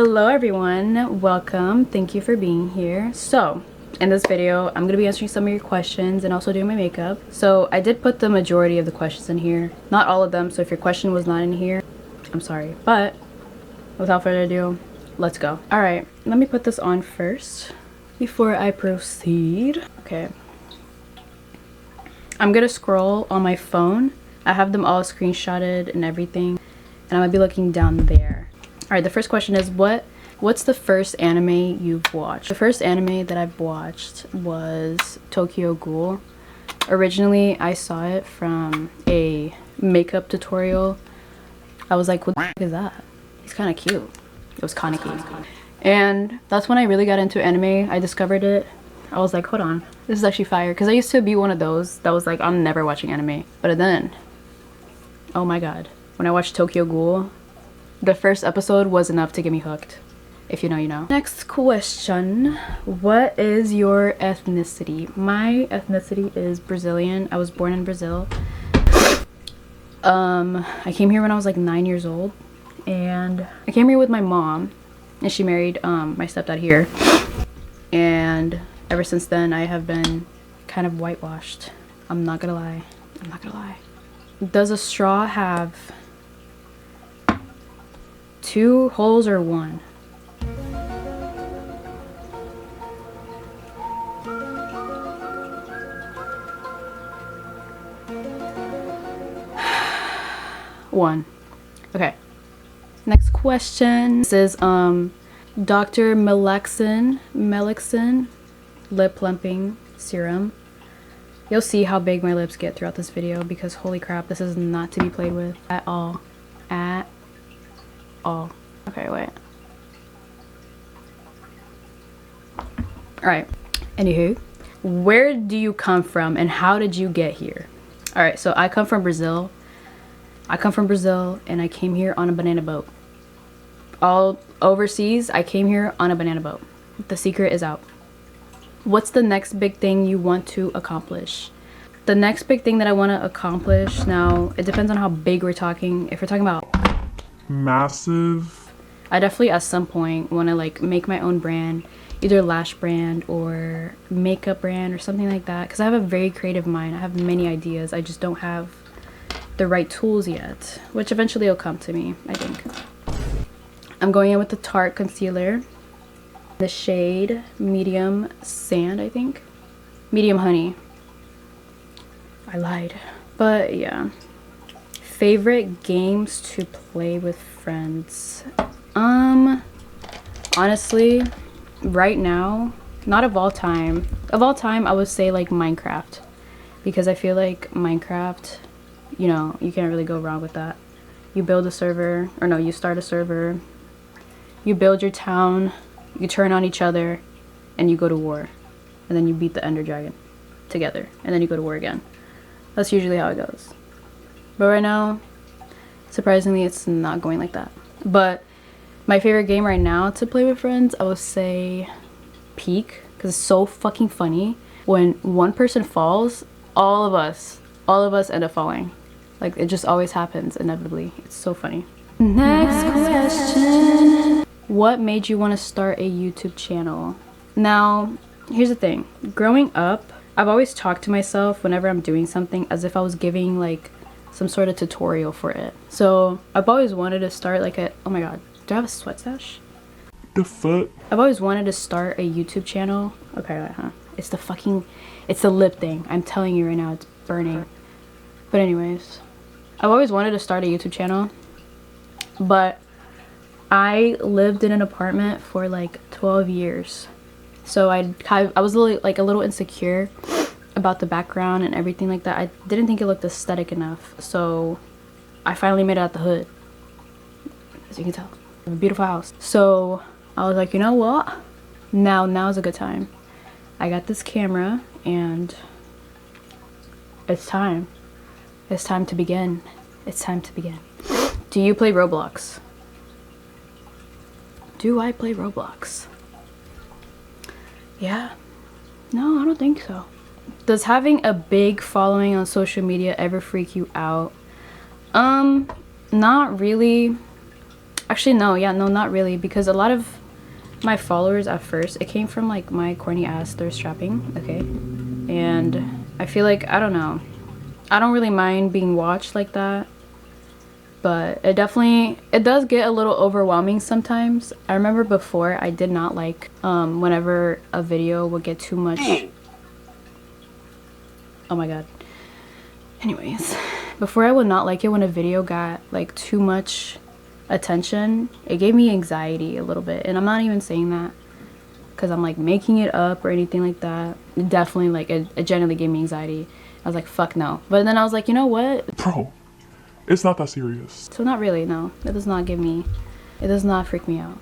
Hello everyone, welcome, thank you for being here. So in this video I'm gonna be answering some of your questions and also doing my makeup. So I did put the majority of the questions in here, not all of them, so if your question was not in here, I'm sorry. But without further ado, let's go. All right, let me put this on first before I proceed. Okay, I'm gonna scroll on my phone. I have them all screenshotted and everything, and I'm gonna be looking down there. All right, the first question is what's the first anime you've watched? The first anime that I've watched was Tokyo Ghoul. Originally, I saw it from a makeup tutorial. I was like, what the heck is that? He's kind of cute. It was Kaneki. And that's when I really got into anime. I discovered it. I was like, hold on, this is actually fire. Because I used to be one of those that was like, I'm never watching anime. But then, oh my god, when I watched Tokyo Ghoul, the first episode was enough to get me hooked. If you know, you know. Next question. What is your ethnicity? My ethnicity is Brazilian. I was born in Brazil. I came here when I was like 9 years old. And I came here with my mom. And she married my stepdad here. And ever since then, I have been kind of whitewashed. I'm not gonna lie. I'm not gonna lie. Does a straw have 2 holes or 1? One. Okay. Next question. This is Dr. Melixin lip plumping serum. You'll see how big my lips get throughout this video because holy crap, this is not to be played with at all. At all. Okay, wait. Alright. Anywho, where do you come from and how did you get here? Alright, so I come from Brazil. And I came here on a banana boat. All overseas, I came here on a banana boat. The secret is out. What's the next big thing you want to accomplish? The next big thing that I want to accomplish, now it depends on how big we're talking. If we're talking about massive, I definitely at some point want to like make my own brand, either lash brand or makeup brand or something like that, because I have a very creative mind. I have many ideas. I just don't have the right tools yet, which eventually will come to me, I think. I'm going in with the Tarte concealer, the shade medium sand, I think, medium honey. I lied, but yeah. Favorite games to play with friends? Honestly, right now, not of all time. Of all time, I would say like Minecraft, because I feel like Minecraft, you know, you can't really go wrong with that. You build a server, or no, you start a server, you build your town, you turn on each other, and you go to war. And then you beat the Ender Dragon together, and then you go to war again. That's usually how it goes. But right now, surprisingly, it's not going like that. But my favorite game right now to play with friends, I would say Peak, because it's so fucking funny. When one person falls, all of us end up falling. Like, it just always happens inevitably. It's so funny. Next question. What made you want to start a YouTube channel? Now, here's the thing. Growing up, I've always talked to myself whenever I'm doing something as if I was giving like some sort of tutorial for it. So I've always wanted to start like a, oh my god, do I have a sweat stash? the fuck? I've always wanted to start a YouTube channel. Okay, huh? It's the lip thing. I'm telling you right now, it's burning. But anyways, I've always wanted to start a YouTube channel, but I lived in an apartment for like 12 years. So I was a little insecure about the background and everything like that. I didn't think it looked aesthetic enough. So I finally made it out the hood. As you can tell, I have a beautiful house. So I was like, you know what? Now's a good time. I got this camera and it's time. It's time to begin. It's time to begin. Do you play Roblox? Do I play Roblox? Yeah. No, I don't think so. Does having a big following on social media ever freak you out? Not really. Actually, no, yeah, no, not really, because a lot of my followers at first, it came from like my corny ass thirst trapping, okay? And I feel like, I don't know, I don't really mind being watched like that, but it does get a little overwhelming sometimes. I remember before I did not like whenever a video would get too much. Oh my god. Anyways, before I would not like it when a video got like too much attention. It gave me anxiety a little bit, and I'm not even saying that because I'm like making it up or anything like that. It definitely, like, it genuinely gave me anxiety. I was like, fuck no. But then I was like, you know what, Bro, it's not that serious. so not really. No, it does not freak me out.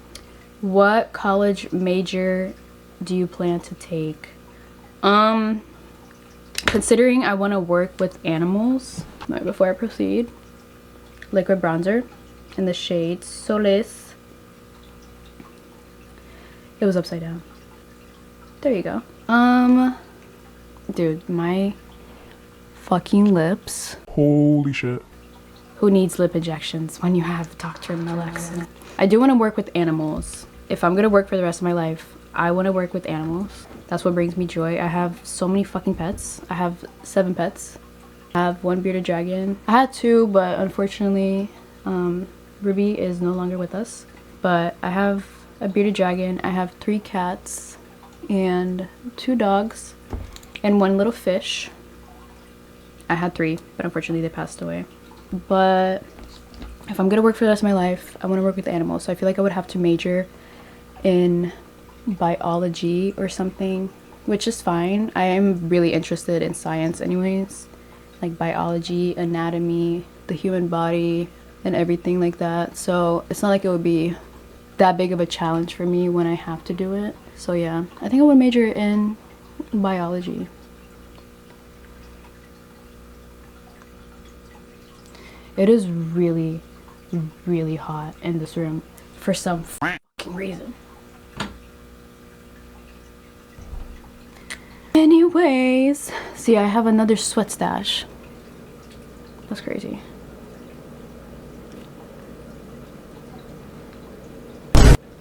What college major do you plan to take? Considering I want to work with animals, right, before I proceed, liquid bronzer in the shade Solis. It was upside down. There you go. Dude, my fucking lips. Holy shit. Who needs lip injections when you have Dr. Malex? I do want to work with animals. If I'm gonna work for the rest of my life, I want to work with animals. That's what brings me joy. I have so many fucking pets. I have 7 pets. I have 1 bearded dragon. I had 2, but unfortunately, Ruby is no longer with us. But I have a bearded dragon. I have 3 cats and 2 dogs and 1 little fish. I had 3, but unfortunately they passed away. But if I'm gonna work for the rest of my life, I want to work with animals. So I feel like I would have to major in biology or something, which is fine. I am really interested in science anyways, like biology, anatomy, the human body, and everything like that. So it's not like it would be that big of a challenge for me when I have to do it. So yeah, I think I would major in biology. It is really, really hot in this room for some fucking reason. Anyways, see, I have another sweat stash. That's crazy.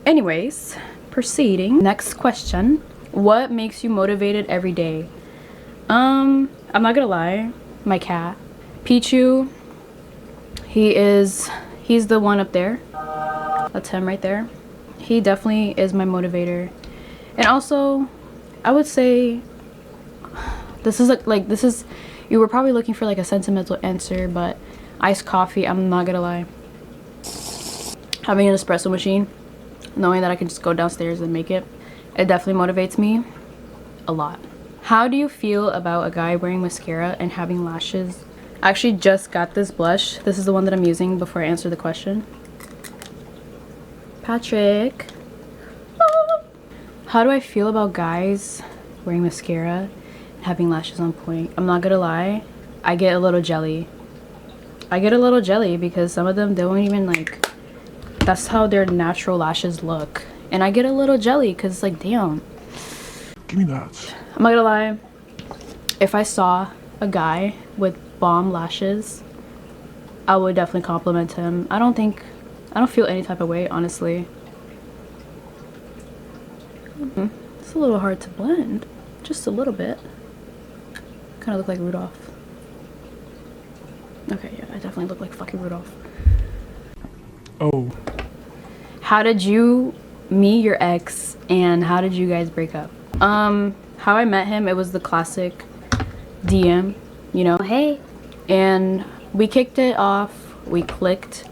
Anyways, proceeding. Next question. What makes you motivated every day? I'm not gonna lie, my cat, Pichu, he's the one up there. That's him right there. He definitely is my motivator. And also, I would say this is you were probably looking for like a sentimental answer, but iced coffee, I'm not gonna lie. Having an espresso machine, knowing that I can just go downstairs and make it definitely motivates me a lot. How do you feel about a guy wearing mascara and having lashes? I actually just got this blush. This is the one that I'm using before I answer the question. Patrick. How do I feel about guys wearing mascara and having lashes on point? I'm not gonna lie, I get a little jelly. I get a little jelly because some of them don't even like, that's how their natural lashes look. And I get a little jelly because it's like, damn. Give me that. I'm not gonna lie, if I saw a guy with bomb lashes, I would definitely compliment him. I don't feel any type of way, honestly. It's a little hard to blend, just a little bit. Kind of look like Rudolph. Okay, yeah, I definitely look like fucking Rudolph. Oh. How did you meet your ex and how did you guys break up? How I met him, it was the classic DM, you know, hey. And we kicked it off, we clicked,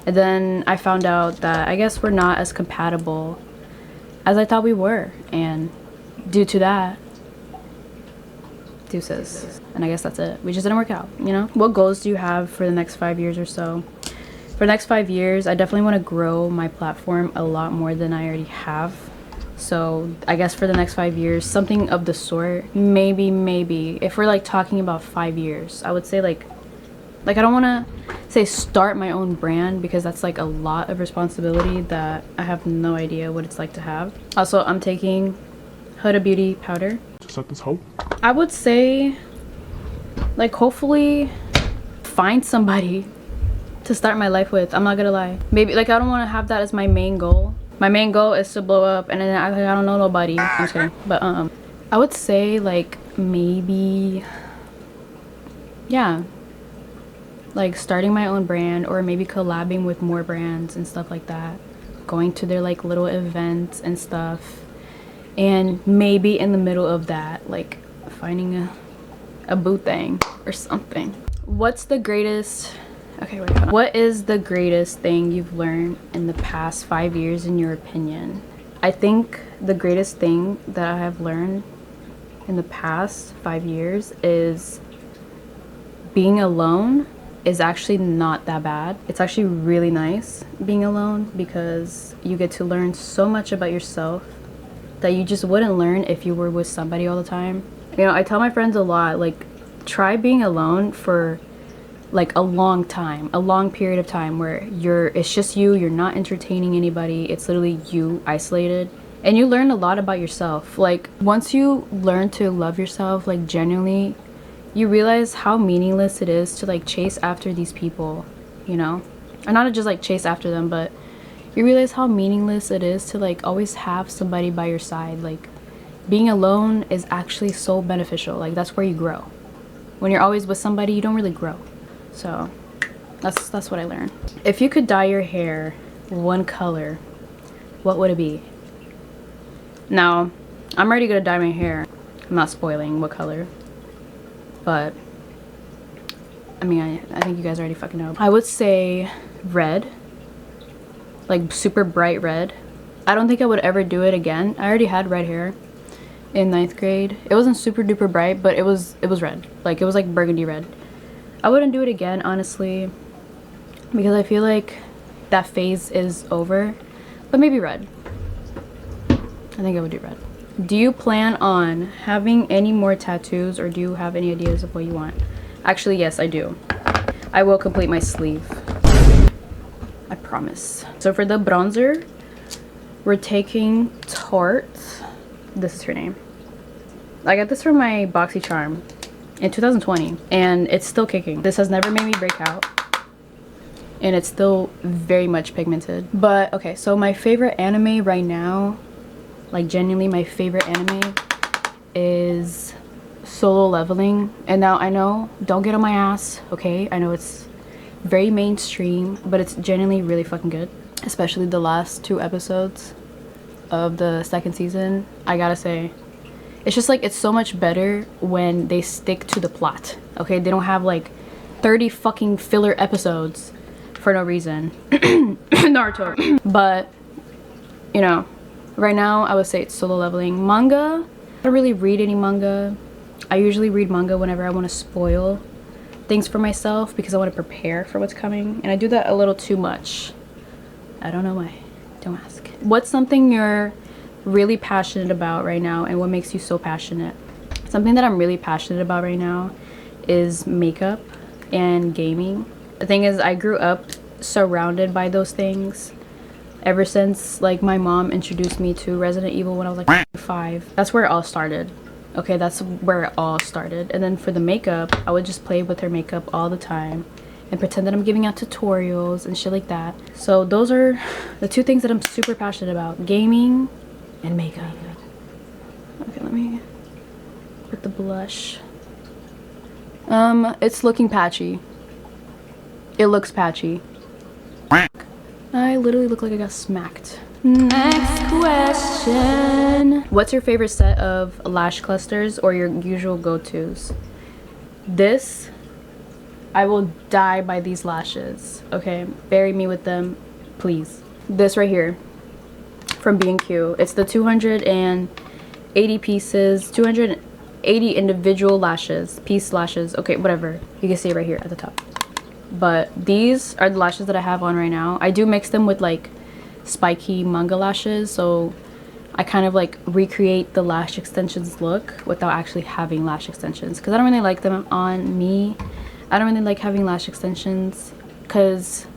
and then I found out that I guess we're not as compatible as I thought we were, and due to that, deuces. And I guess that's it. We just didn't work out, you know? What goals do you have for the next 5 years or so? For the next 5 years, I definitely want to grow my platform a lot more than I already have. So I guess for the next 5 years, something of the sort. Maybe if we're like talking about 5 years, I would say like I don't want to say start my own brand because that's like a lot of responsibility that I have no idea what it's like to have. Also, I'm taking Huda Beauty powder. Just let this hope. I would say like hopefully find somebody to start my life with. I'm not gonna lie. Maybe like I don't want to have that as my main goal. My main goal is to blow up and then act like I don't know nobody. I'm just kidding. But I would say like maybe, yeah, like starting my own brand, or maybe collabing with more brands and stuff like that, going to their like little events and stuff, and maybe in the middle of that like finding a boo thing or something. What's the greatest, okay wait, hold on. What is the greatest thing you've learned in the past 5 years in your opinion? I think the greatest thing that I have learned in the past 5 years is being alone is actually not that bad. It's actually really nice being alone because you get to learn so much about yourself that you just wouldn't learn if you were with somebody all the time. You know, I tell my friends a lot, like, try being alone for like a long time, a long period of time where it's just you're not entertaining anybody. It's literally you isolated, and you learn a lot about yourself. Like once you learn to love yourself, like genuinely, you realize how meaningless it is to like chase after these people, you know, and not to just like chase after them, but you realize how meaningless it is to like always have somebody by your side. Like being alone is actually so beneficial. Like that's where you grow. When you're always with somebody, you don't really grow. So that's what I learned. If you could dye your hair one color, what would it be? Now, I'm already gonna dye my hair. I'm not spoiling what color, but I mean, I think you guys already fucking know. I would say red, like super bright red. I don't think I would ever do it again. I already had red hair in 9th grade. It wasn't super duper bright, but it was red. Like it was like burgundy red. I wouldn't do it again, honestly, because I feel like that phase is over. But maybe red. I think I would do red. Do you plan on having any more tattoos, or do you have any ideas of what you want? Actually, yes, I do. I will complete my sleeve. I promise. So for the bronzer, we're taking Tarte. This is her name. I got this from my BoxyCharm in 2020, and it's still kicking. This has never made me break out, and it's still very much pigmented. But okay, so my favorite anime right now, like genuinely my favorite anime, is Solo Leveling. And now I know, don't get on my ass, okay? I know it's very mainstream, but it's genuinely really fucking good. Especially the last 2 episodes of the 2nd season. I gotta say, it's just like, it's so much better when they stick to the plot, okay? They don't have like 30 fucking filler episodes for no reason. Naruto. But you know, right now I would say it's Solo Leveling. Manga, I don't really read any manga. I usually read manga whenever I want to spoil things for myself because I want to prepare for what's coming, and I do that a little too much. I don't know why, don't ask. What's something you're really passionate about right now, and what makes you so passionate? Something that I'm really passionate about right now is makeup and gaming. The thing is, I grew up surrounded by those things ever since like my mom introduced me to Resident Evil when I was like 5. That's where it all started. Okay, that's where it all started. And then for the makeup, I would just play with her makeup all the time and pretend that I'm giving out tutorials and shit like that. So those are the 2 things that I'm super passionate about: gaming and makeup. Okay, let me put the blush. It's looking patchy. It looks patchy. I literally look like I got smacked. Next question. What's your favorite set of lash clusters or your usual go-tos? This, I will die by these lashes, okay? Bury me with them, please. This right here from B&Q. It's the 280 pieces, 280 individual lashes, piece lashes, okay, whatever. You can see it right here at the top. But these are the lashes that I have on right now. I do mix them with like spiky manga lashes, so I kind of like recreate the lash extensions look without actually having lash extensions, because I don't really like them on me. I don't really like having lash extensions because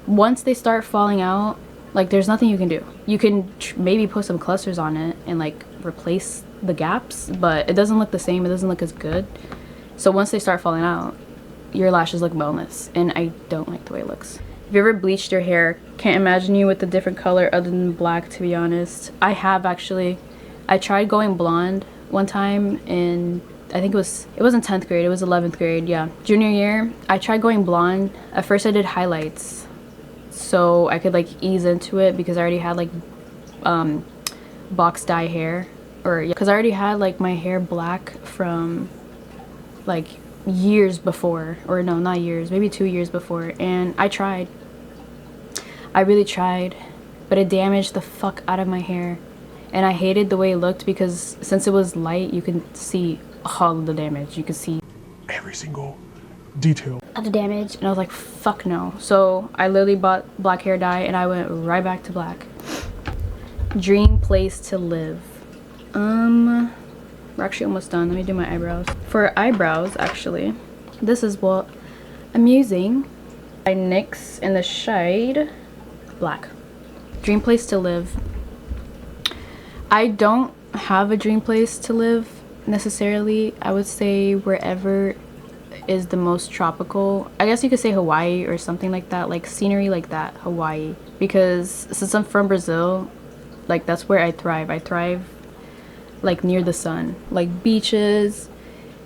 once they start falling out, like there's nothing you can do. You can maybe put some clusters on it and like replace the gaps, but it doesn't look the same. It doesn't look as good. So once they start falling out, your lashes look boneless, and I don't like the way it looks. If you ever bleached your hair, can't imagine you with a different color other than black, to be honest. I have actually. I tried going blonde one time in, I think it was in 10th grade, it was 11th grade, yeah. Junior year, I tried going blonde. At first I did highlights so I could like ease into it because I already had like box dye hair, or because I already had like my hair black from like years before, or no, not years, maybe 2 years before. And I really tried, but it damaged the fuck out of my hair, and I hated the way it looked because since it was light, you can see all of the damage. You could see Every single detail. all the damage, and I was like, fuck no. So I literally bought black hair dye and I went right back to black. Dream place to live. We're actually almost done. Let me do my eyebrows. For eyebrows, actually, this is what I'm using. By NYX in the shade black. Dream place to live. I don't have a dream place to live necessarily. I would say wherever is the most tropical. I guess you could say Hawaii or something like that, like scenery like that, Hawaii. Because since I'm from Brazil, like that's where I thrive. I thrive like near the sun, like beaches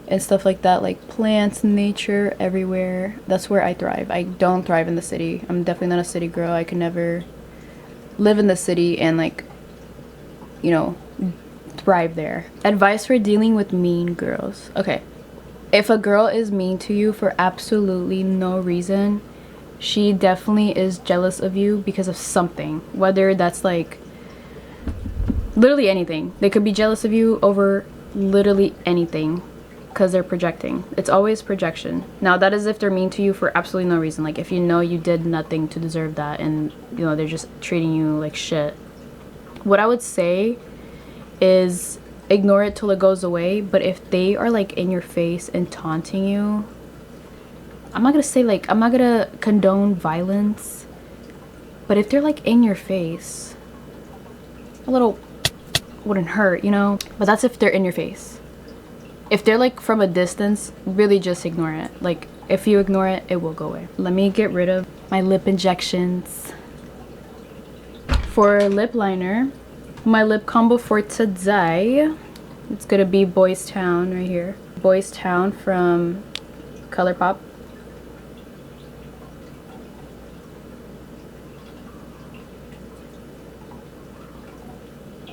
and stuff like that, like plants, nature everywhere. That's where I thrive. I don't thrive in the city. I'm definitely not a city girl. I could never live in the city and like, you know, thrive there. Advice for dealing with mean girls. Okay, if a girl is mean to you for absolutely no reason, she definitely is jealous of you because of something, whether that's like literally anything. They could be jealous of you over literally anything because they're projecting. It's always projection. Now that is if they're mean to you for absolutely no reason, like if you know you did nothing to deserve that and you know they're just treating you like shit. What I would say is ignore it till it goes away. But if they are like in your face and taunting you, I'm not gonna say like, I'm not gonna condone violence, but if they're like in your face, a little wouldn't hurt, you know. But that's if they're in your face. If they're like from a distance, really just ignore it. Like if you ignore it, it will go away. Let me get rid of my lip injections. For lip liner, my lip combo for today, it's gonna be Boys Town right here. Boys Town from ColourPop.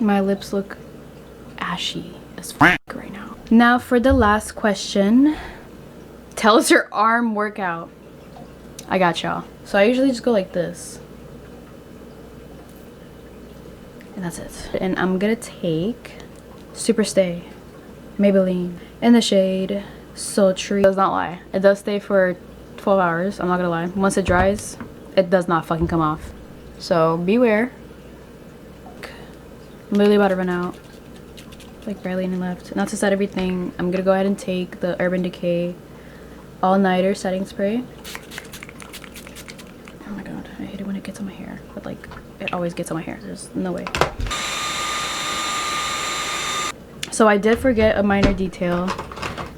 My lips look ashy as fuck right now. Now for the last question. Tell us your arm workout. I got y'all. So I usually just go like this. And that's it. And I'm gonna take Super Stay Maybelline in the shade Sultry. It does not lie. It does stay for 12 hours. I'm not gonna lie. Once it dries, it does not fucking come off. So beware. I'm literally about to run out. Like barely any left. Not to set everything, I'm gonna go ahead and take the Urban Decay All Nighter setting spray. Oh my god, I hate it when it gets on my hair. But like, it always gets on my hair. There's no way. So I did forget a minor detail.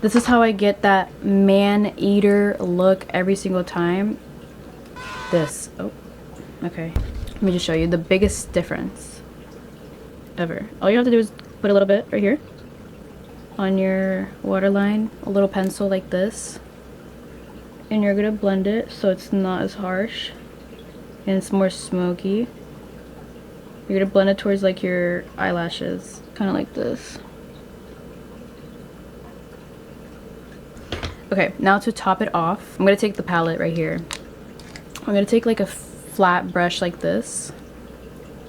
This is how I get that man-eater look every single time. This. Oh, okay. Let me just show you the biggest difference ever. All you have to do is put a little bit right here on your waterline, a little pencil like this, and you're gonna blend it so it's not as harsh and it's more smoky. You're gonna blend it towards like your eyelashes, kind of like this. Okay, now to top it off, I'm gonna take the palette right here. I'm gonna take like a flat brush like this,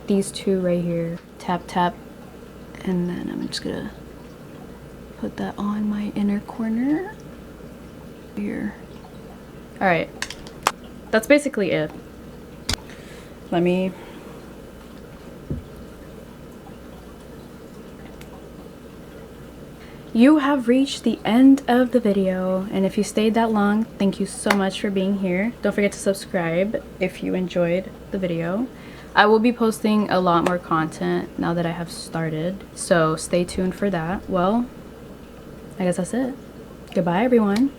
these two right here, tap tap, and then I'm just gonna put that on my inner corner here. All right, that's basically it. Let me You have reached the end of the video, and if you stayed that long, thank you so much for being here. Don't forget to subscribe if you enjoyed the video. I will be posting a lot more content now that I have started, so stay tuned for that. Well, I guess that's it. Goodbye, everyone.